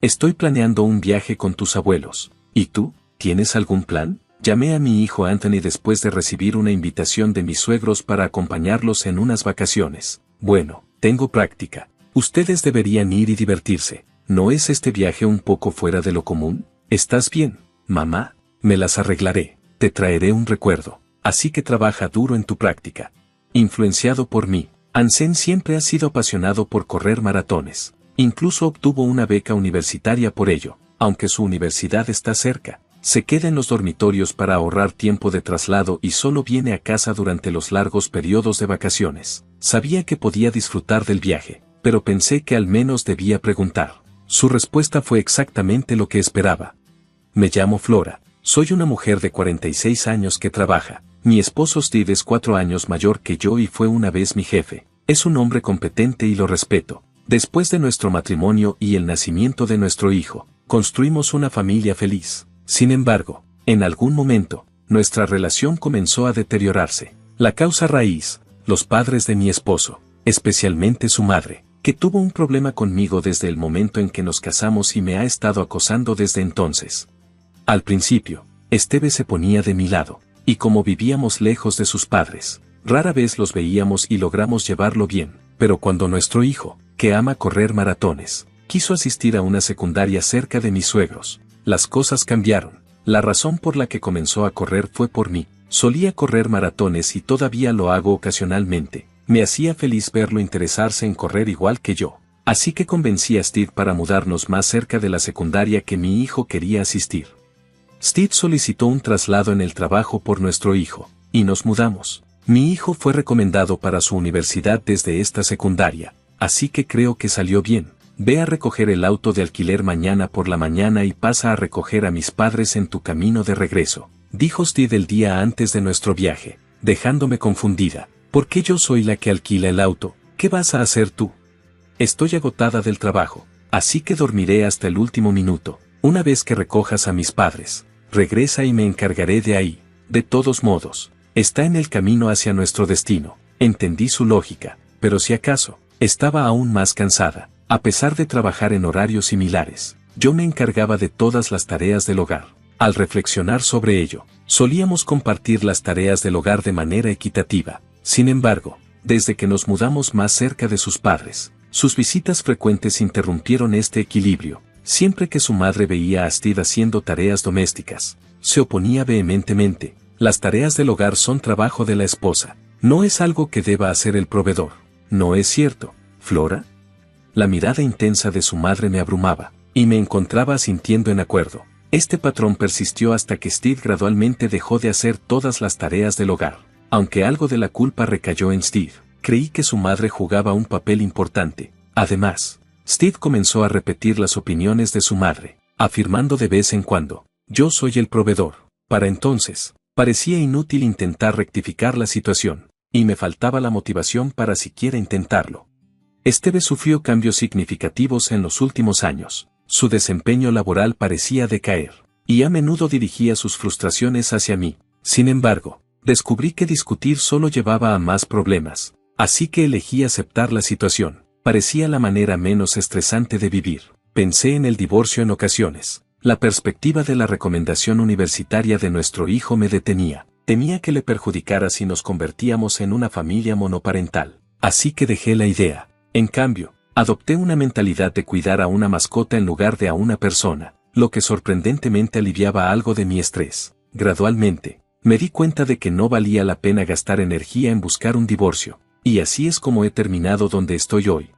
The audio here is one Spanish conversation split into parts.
Estoy planeando un viaje con tus abuelos. ¿Y tú? ¿Tienes algún plan? Llamé a mi hijo Anthony después de recibir una invitación de mis suegros para acompañarlos en unas vacaciones. Bueno, tengo práctica. Ustedes deberían ir y divertirse. ¿No es este viaje un poco fuera de lo común? ¿Estás bien, mamá? Me las arreglaré. Te traeré un recuerdo. Así que trabaja duro en tu práctica. Influenciado por mí, Ansen siempre ha sido apasionado por correr maratones. Incluso obtuvo una beca universitaria por ello. Aunque su universidad está cerca, se queda en los dormitorios para ahorrar tiempo de traslado y solo viene a casa durante los largos periodos de vacaciones. Sabía que podía disfrutar del viaje, pero pensé que al menos debía preguntar. Su respuesta fue exactamente lo que esperaba. Me llamo Flora. Soy una mujer de 46 años que trabaja. Mi esposo Steve es 4 años mayor que yo y fue una vez mi jefe. Es un hombre competente y lo respeto. Después de nuestro matrimonio y el nacimiento de nuestro hijo, construimos una familia feliz. Sin embargo, en algún momento, nuestra relación comenzó a deteriorarse. La causa raíz, los padres de mi esposo, especialmente su madre, que tuvo un problema conmigo desde el momento en que nos casamos y me ha estado acosando desde entonces. Al principio, Steve se ponía de mi lado, y como vivíamos lejos de sus padres, rara vez los veíamos y logramos llevarlo bien, pero cuando nuestro hijo, que ama correr maratones, quiso asistir a una secundaria cerca de mis suegros, las cosas cambiaron. La razón por la que comenzó a correr fue por mí. Solía correr maratones y todavía lo hago ocasionalmente. Me hacía feliz verlo interesarse en correr igual que yo. Así que convencí a Steve para mudarnos más cerca de la secundaria que mi hijo quería asistir. Steve solicitó un traslado en el trabajo por nuestro hijo, y nos mudamos. Mi hijo fue recomendado para su universidad desde esta secundaria, así que creo que salió bien. Ve a recoger el auto de alquiler mañana por la mañana y pasa a recoger a mis padres en tu camino de regreso, dijo Steve el día antes de nuestro viaje, dejándome confundida. ¿Por qué yo soy la que alquila el auto? ¿Qué vas a hacer tú? Estoy agotada del trabajo, así que dormiré hasta el último minuto. Una vez que recojas a mis padres, regresa y me encargaré de ahí. De todos modos, está en el camino hacia nuestro destino. Entendí su lógica, pero si acaso, estaba aún más cansada. A pesar de trabajar en horarios similares, yo me encargaba de todas las tareas del hogar. Al reflexionar sobre ello, solíamos compartir las tareas del hogar de manera equitativa. Sin embargo, desde que nos mudamos más cerca de sus padres, sus visitas frecuentes interrumpieron este equilibrio. Siempre que su madre veía a Steve haciendo tareas domésticas, se oponía vehementemente. Las tareas del hogar son trabajo de la esposa. No es algo que deba hacer el proveedor. ¿No es cierto, Flora? La mirada intensa de su madre me abrumaba, y me encontraba asintiendo en acuerdo. Este patrón persistió hasta que Steve gradualmente dejó de hacer todas las tareas del hogar. Aunque algo de la culpa recayó en Steve, creí que su madre jugaba un papel importante. Además, Steve comenzó a repetir las opiniones de su madre, afirmando de vez en cuando, yo soy el proveedor. Para entonces, parecía inútil intentar rectificar la situación, y me faltaba la motivación para siquiera intentarlo. Steve sufrió cambios significativos en los últimos años. Su desempeño laboral parecía decaer, y a menudo dirigía sus frustraciones hacia mí. Sin embargo, descubrí que discutir solo llevaba a más problemas, así que elegí aceptar la situación. Parecía la manera menos estresante de vivir. Pensé en el divorcio en ocasiones. La perspectiva de la recomendación universitaria de nuestro hijo me detenía. Temía que le perjudicara si nos convertíamos en una familia monoparental. Así que dejé la idea. En cambio, adopté una mentalidad de cuidar a una mascota en lugar de a una persona, lo que sorprendentemente aliviaba algo de mi estrés. Gradualmente, me di cuenta de que no valía la pena gastar energía en buscar un divorcio, y así es como he terminado donde estoy hoy.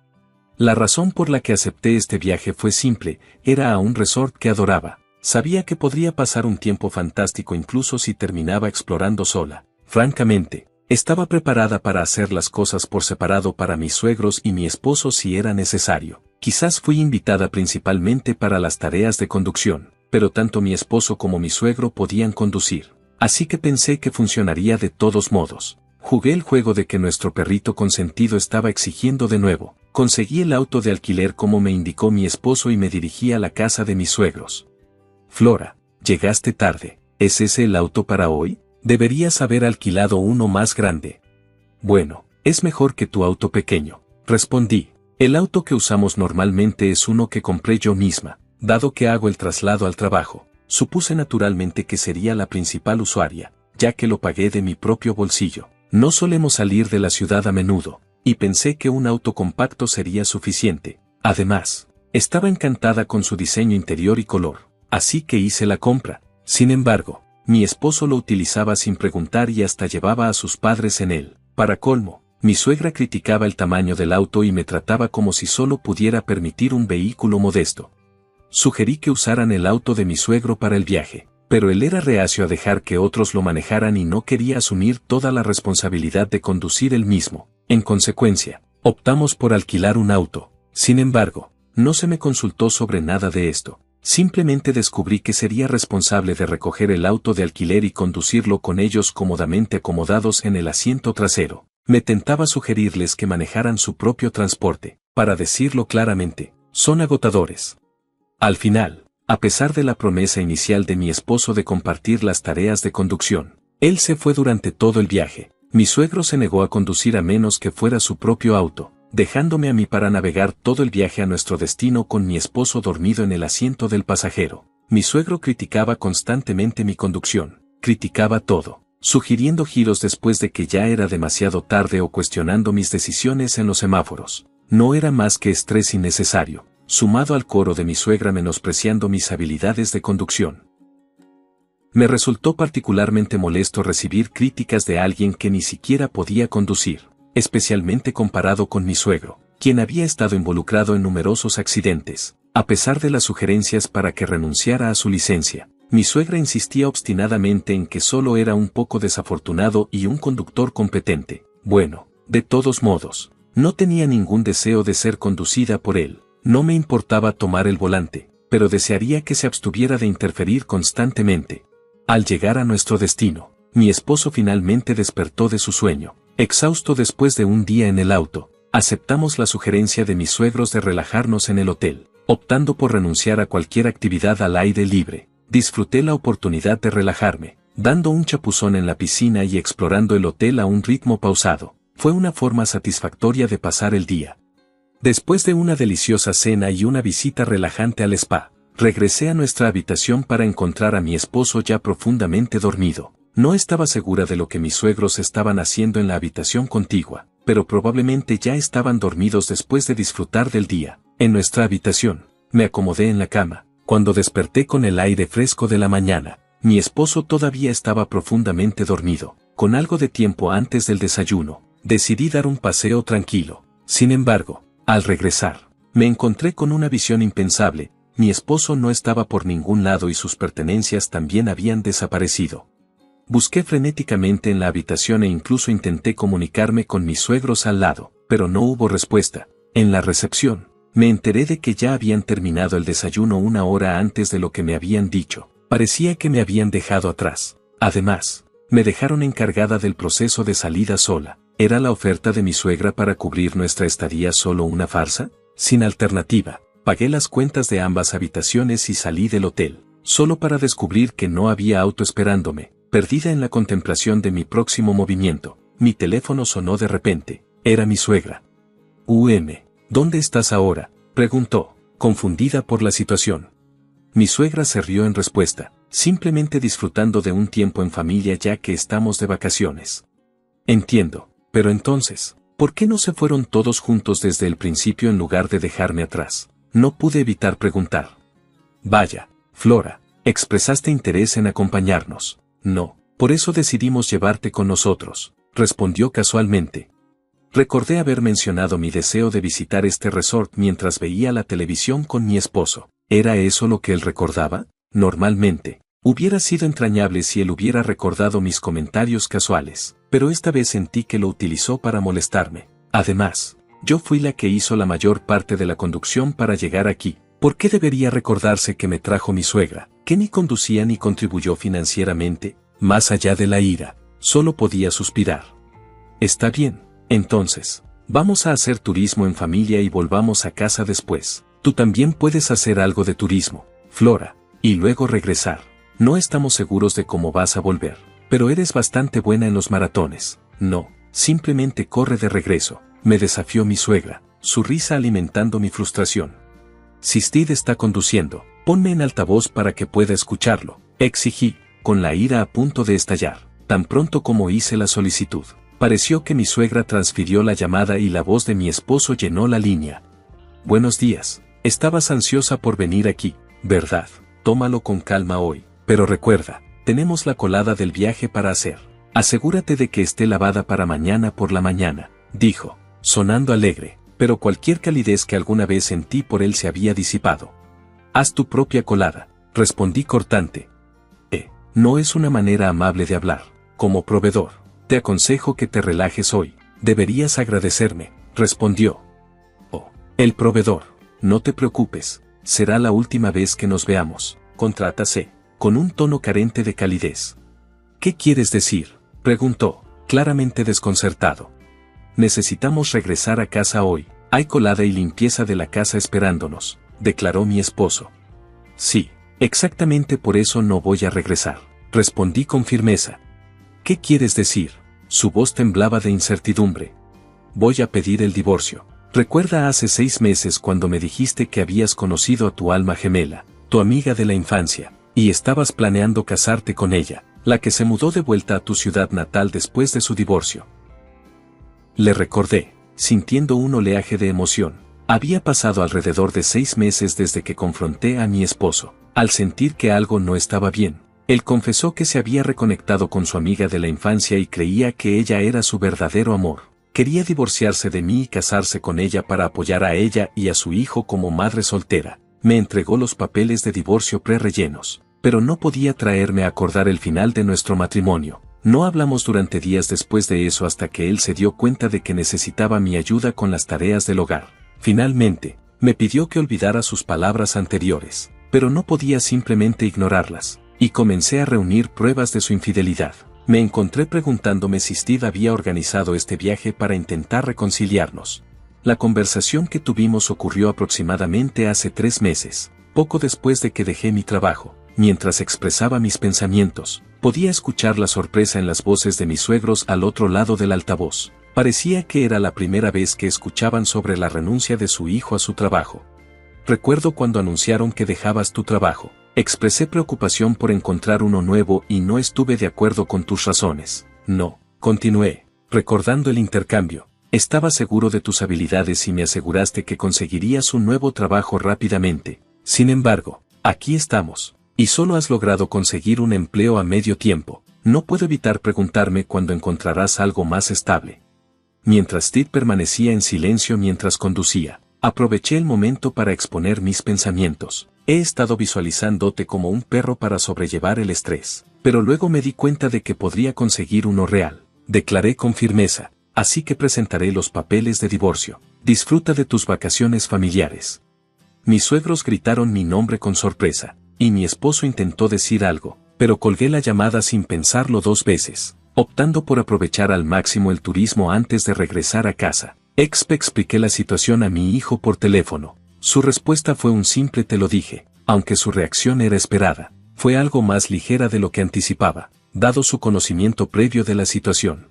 La razón por la que acepté este viaje fue simple, era a un resort que adoraba. Sabía que podría pasar un tiempo fantástico incluso si terminaba explorando sola. Francamente, estaba preparada para hacer las cosas por separado para mis suegros y mi esposo si era necesario. Quizás fui invitada principalmente para las tareas de conducción, pero tanto mi esposo como mi suegro podían conducir. Así que pensé que funcionaría de todos modos. Jugué el juego de que nuestro perrito consentido estaba exigiendo de nuevo. Conseguí el auto de alquiler como me indicó mi esposo y me dirigí a la casa de mis suegros. Flora, llegaste tarde. ¿Es ese el auto para hoy? Deberías haber alquilado uno más grande. Bueno, es mejor que tu auto pequeño, respondí. El auto que usamos normalmente es uno que compré yo misma. Dado que hago el traslado al trabajo, supuse naturalmente que sería la principal usuaria, ya que lo pagué de mi propio bolsillo. No solemos salir de la ciudad a menudo, y pensé que un auto compacto sería suficiente. Además, estaba encantada con su diseño interior y color, así que hice la compra. Sin embargo, mi esposo lo utilizaba sin preguntar y hasta llevaba a sus padres en él. Para colmo, mi suegra criticaba el tamaño del auto y me trataba como si solo pudiera permitir un vehículo modesto. Sugerí que usaran el auto de mi suegro para el viaje, pero él era reacio a dejar que otros lo manejaran y no quería asumir toda la responsabilidad de conducir él mismo. En consecuencia, optamos por alquilar un auto. Sin embargo, no se me consultó sobre nada de esto. Simplemente descubrí que sería responsable de recoger el auto de alquiler y conducirlo con ellos cómodamente acomodados en el asiento trasero. Me tentaba sugerirles que manejaran su propio transporte. Para decirlo claramente, son agotadores. Al final, a pesar de la promesa inicial de mi esposo de compartir las tareas de conducción, él se fue durante todo el viaje. Mi suegro se negó a conducir a menos que fuera su propio auto, dejándome a mí para navegar todo el viaje a nuestro destino con mi esposo dormido en el asiento del pasajero. Mi suegro criticaba constantemente mi conducción, criticaba todo, sugiriendo giros después de que ya era demasiado tarde o cuestionando mis decisiones en los semáforos. No era más que estrés innecesario, sumado al coro de mi suegra menospreciando mis habilidades de conducción. Me resultó particularmente molesto recibir críticas de alguien que ni siquiera podía conducir, especialmente comparado con mi suegro, quien había estado involucrado en numerosos accidentes. A pesar de las sugerencias para que renunciara a su licencia, mi suegra insistía obstinadamente en que solo era un poco desafortunado y un conductor competente. Bueno, de todos modos, no tenía ningún deseo de ser conducida por él. No me importaba tomar el volante, pero desearía que se abstuviera de interferir constantemente. Al llegar a nuestro destino, mi esposo finalmente despertó de su sueño. Exhausto después de un día en el auto, aceptamos la sugerencia de mis suegros de relajarnos en el hotel, optando por renunciar a cualquier actividad al aire libre. Disfruté la oportunidad de relajarme, dando un chapuzón en la piscina y explorando el hotel a un ritmo pausado. Fue una forma satisfactoria de pasar el día. Después de una deliciosa cena y una visita relajante al spa, regresé a nuestra habitación para encontrar a mi esposo ya profundamente dormido. No estaba segura de lo que mis suegros estaban haciendo en la habitación contigua, pero probablemente ya estaban dormidos después de disfrutar del día. En nuestra habitación, me acomodé en la cama. Cuando desperté con el aire fresco de la mañana, mi esposo todavía estaba profundamente dormido. Con algo de tiempo antes del desayuno, decidí dar un paseo tranquilo. Sin embargo, al regresar, me encontré con una visión impensable. Mi esposo no estaba por ningún lado y sus pertenencias también habían desaparecido. Busqué frenéticamente en la habitación e incluso intenté comunicarme con mis suegros al lado, pero no hubo respuesta. En la recepción, me enteré de que ya habían terminado el desayuno una hora antes de lo que me habían dicho. Parecía que me habían dejado atrás. Además, me dejaron encargada del proceso de salida sola. ¿Era la oferta de mi suegra para cubrir nuestra estadía solo una farsa? Sin alternativa, pagué las cuentas de ambas habitaciones y salí del hotel, solo para descubrir que no había auto esperándome. Perdida en la contemplación de mi próximo movimiento, mi teléfono sonó de repente. Era mi suegra. ¿Dónde estás ahora?, preguntó, confundida por la situación. Mi suegra se rió en respuesta, simplemente disfrutando de un tiempo en familia ya que estamos de vacaciones. Entiendo, pero entonces, ¿por qué no se fueron todos juntos desde el principio en lugar de dejarme atrás? No pude evitar preguntar. Vaya, Flora, expresaste interés en acompañarnos. No, por eso decidimos llevarte con nosotros, respondió casualmente. Recordé haber mencionado mi deseo de visitar este resort mientras veía la televisión con mi esposo. ¿Era eso lo que él recordaba? Normalmente, hubiera sido entrañable si él hubiera recordado mis comentarios casuales, pero esta vez sentí que lo utilizó para molestarme. Además, yo fui la que hizo la mayor parte de la conducción para llegar aquí. ¿Por qué debería recordarse que me trajo mi suegra, que ni conducía ni contribuyó financieramente? Más allá de la ira, solo podía suspirar. Está bien, entonces, vamos a hacer turismo en familia y volvamos a casa después. Tú también puedes hacer algo de turismo, Flora, y luego regresar. No estamos seguros de cómo vas a volver, pero eres bastante buena en los maratones. No, simplemente corre de regreso, me desafió mi suegra, su risa alimentando mi frustración. Sistid está conduciendo, Ponme en altavoz para que pueda escucharlo, exigí, con la ira a punto de estallar. Tan pronto como hice la solicitud, pareció que mi suegra transfirió la llamada y la voz de mi esposo llenó la línea. Buenos días, estabas ansiosa por venir aquí, ¿verdad? Tómalo con calma hoy, pero recuerda, tenemos la colada del viaje para hacer. Asegúrate de que esté lavada para mañana por la mañana, dijo, sonando alegre, pero cualquier calidez que alguna vez sentí por él se había disipado. Haz tu propia colada, respondí cortante. No es una manera amable de hablar. Como proveedor, te aconsejo que te relajes hoy. Deberías agradecerme, respondió. Oh, el proveedor, no te preocupes, será la última vez que nos veamos, contrátase, con un tono carente de calidez. ¿Qué quieres decir?, preguntó, claramente desconcertado. Necesitamos regresar a casa hoy, hay colada y limpieza de la casa esperándonos, declaró mi esposo. Sí, exactamente por eso no voy a regresar, respondí con firmeza. ¿Qué quieres decir? Su voz temblaba de incertidumbre. Voy a pedir el divorcio. Recuerda hace 6 meses cuando me dijiste que habías conocido a tu alma gemela, tu amiga de la infancia, y estabas planeando casarte con ella, la que se mudó de vuelta a tu ciudad natal después de su divorcio. Le recordé, sintiendo un oleaje de emoción. Había pasado alrededor de 6 meses desde que confronté a mi esposo. Al sentir que algo no estaba bien, él confesó que se había reconectado con su amiga de la infancia y creía que ella era su verdadero amor. Quería divorciarse de mí y casarse con ella para apoyar a ella y a su hijo como madre soltera. Me entregó los papeles de divorcio pre-rellenos, pero no podía traerme a acordar el final de nuestro matrimonio. No hablamos durante días después de eso hasta que él se dio cuenta de que necesitaba mi ayuda con las tareas del hogar. Finalmente, me pidió que olvidara sus palabras anteriores, pero no podía simplemente ignorarlas. Y comencé a reunir pruebas de su infidelidad. Me encontré preguntándome si Steve había organizado este viaje para intentar reconciliarnos. La conversación que tuvimos ocurrió aproximadamente hace 3 meses, poco después de que dejé mi trabajo. Mientras expresaba mis pensamientos, podía escuchar la sorpresa en las voces de mis suegros al otro lado del altavoz. Parecía que era la primera vez que escuchaban sobre la renuncia de su hijo a su trabajo. Recuerdo cuando anunciaron que dejabas tu trabajo. Expresé preocupación por encontrar uno nuevo y no estuve de acuerdo con tus razones. No, continué, recordando el intercambio. Estaba seguro de tus habilidades y me aseguraste que conseguirías un nuevo trabajo rápidamente. Sin embargo, aquí estamos, y solo has logrado conseguir un empleo a medio tiempo. No puedo evitar preguntarme cuándo encontrarás algo más estable. Mientras Steve permanecía en silencio mientras conducía, aproveché el momento para exponer mis pensamientos. He estado visualizándote como un perro para sobrellevar el estrés, pero luego me di cuenta de que podría conseguir uno real. Declaré con firmeza, así que presentaré los papeles de divorcio. Disfruta de tus vacaciones familiares. Mis suegros gritaron mi nombre con sorpresa, y mi esposo intentó decir algo, pero colgué la llamada sin pensarlo 2 veces, optando por aprovechar al máximo el turismo antes de regresar a casa. Expliqué la situación a mi hijo por teléfono. Su respuesta fue un simple te lo dije, aunque su reacción era esperada. Fue algo más ligera de lo que anticipaba, dado su conocimiento previo de la situación.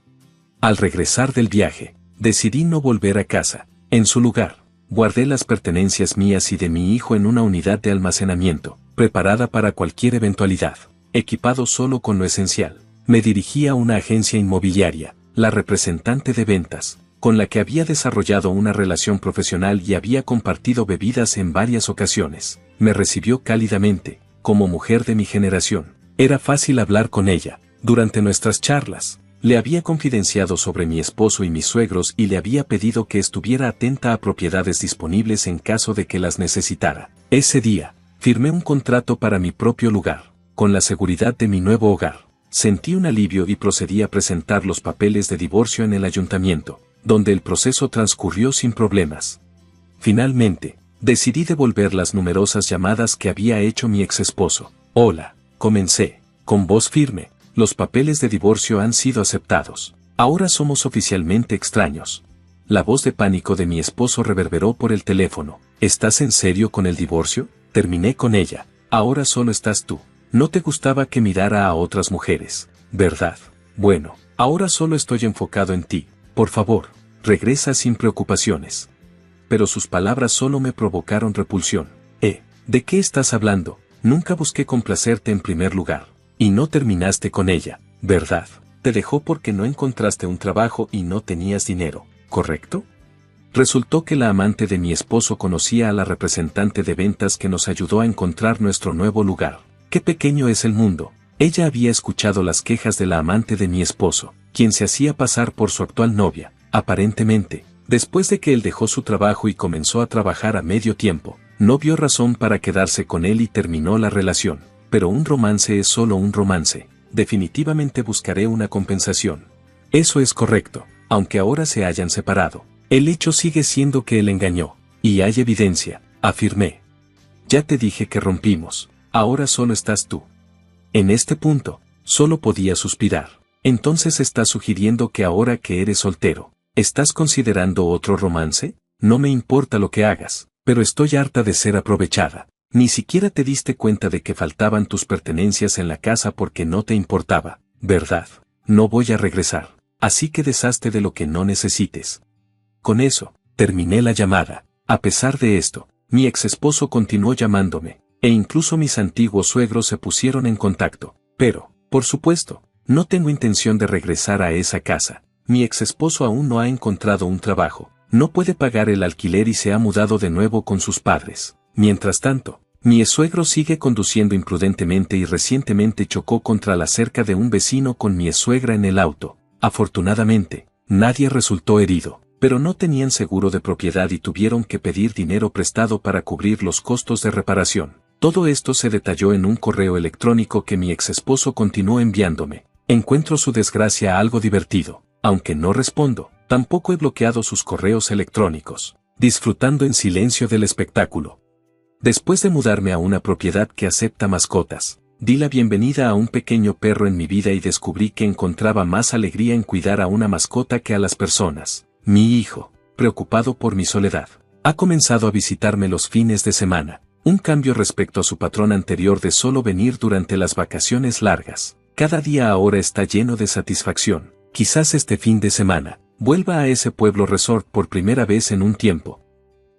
Al regresar del viaje, decidí no volver a casa. En su lugar, guardé las pertenencias mías y de mi hijo en una unidad de almacenamiento, preparada para cualquier eventualidad. Equipado solo con lo esencial, me dirigí a una agencia inmobiliaria, la representante de ventas, con la que había desarrollado una relación profesional y había compartido bebidas en varias ocasiones. Me recibió cálidamente, como mujer de mi generación. Era fácil hablar con ella. Durante nuestras charlas, le había confidenciado sobre mi esposo y mis suegros y le había pedido que estuviera atenta a propiedades disponibles en caso de que las necesitara. Ese día, firmé un contrato para mi propio lugar, con la seguridad de mi nuevo hogar. Sentí un alivio y procedí a presentar los papeles de divorcio en el ayuntamiento, donde el proceso transcurrió sin problemas. Finalmente, decidí devolver las numerosas llamadas que había hecho mi exesposo. Hola, comencé, con voz firme, los papeles de divorcio han sido aceptados. Ahora somos oficialmente extraños. La voz de pánico de mi esposo reverberó por el teléfono. ¿Estás en serio con el divorcio? Terminé con ella. Ahora solo estás tú. No te gustaba que mirara a otras mujeres, ¿verdad? Bueno, ahora solo estoy enfocado en ti. Por favor, regresa sin preocupaciones. Pero sus palabras solo me provocaron repulsión. ¿De qué estás hablando? Nunca busqué complacerte en primer lugar. Y no terminaste con ella, ¿verdad? Te dejó porque no encontraste un trabajo y no tenías dinero, ¿correcto? Resultó que la amante de mi esposo conocía a la representante de ventas que nos ayudó a encontrar nuestro nuevo lugar. ¡Qué pequeño es el mundo! Ella había escuchado las quejas de la amante de mi esposo, quien se hacía pasar por su actual novia, aparentemente. Después de que él dejó su trabajo y comenzó a trabajar a medio tiempo, no vio razón para quedarse con él y terminó la relación. Pero un romance es solo un romance. Definitivamente buscaré una compensación. Eso es correcto, aunque ahora se hayan separado. El hecho sigue siendo que él engañó. Y hay evidencia, afirmé. Ya te dije que rompimos. Ahora solo estás tú. En este punto, solo podía suspirar. Entonces estás sugiriendo que ahora que eres soltero, ¿estás considerando otro romance? No me importa lo que hagas, pero estoy harta de ser aprovechada. Ni siquiera te diste cuenta de que faltaban tus pertenencias en la casa porque no te importaba, ¿verdad? No voy a regresar, así que deshazte de lo que no necesites. Con eso, terminé la llamada. A pesar de esto, mi ex esposo continuó llamándome, e incluso mis antiguos suegros se pusieron en contacto. Pero, por supuesto, no tengo intención de regresar a esa casa. Mi ex esposo aún no ha encontrado un trabajo, no puede pagar el alquiler y se ha mudado de nuevo con sus padres. Mientras tanto, mi suegro sigue conduciendo imprudentemente y recientemente chocó contra la cerca de un vecino con mi suegra en el auto. Afortunadamente, nadie resultó herido, pero no tenían seguro de propiedad y tuvieron que pedir dinero prestado para cubrir los costos de reparación. Todo esto se detalló en un correo electrónico que mi ex esposo continuó enviándome. Encuentro su desgracia algo divertido, aunque no respondo, tampoco he bloqueado sus correos electrónicos, disfrutando en silencio del espectáculo. Después de mudarme a una propiedad que acepta mascotas, di la bienvenida a un pequeño perro en mi vida y descubrí que encontraba más alegría en cuidar a una mascota que a las personas. Mi hijo, preocupado por mi soledad, ha comenzado a visitarme los fines de semana, un cambio respecto a su patrón anterior de solo venir durante las vacaciones largas. Cada día ahora está lleno de satisfacción. Quizás este fin de semana, vuelva a ese pueblo resort por primera vez en un tiempo,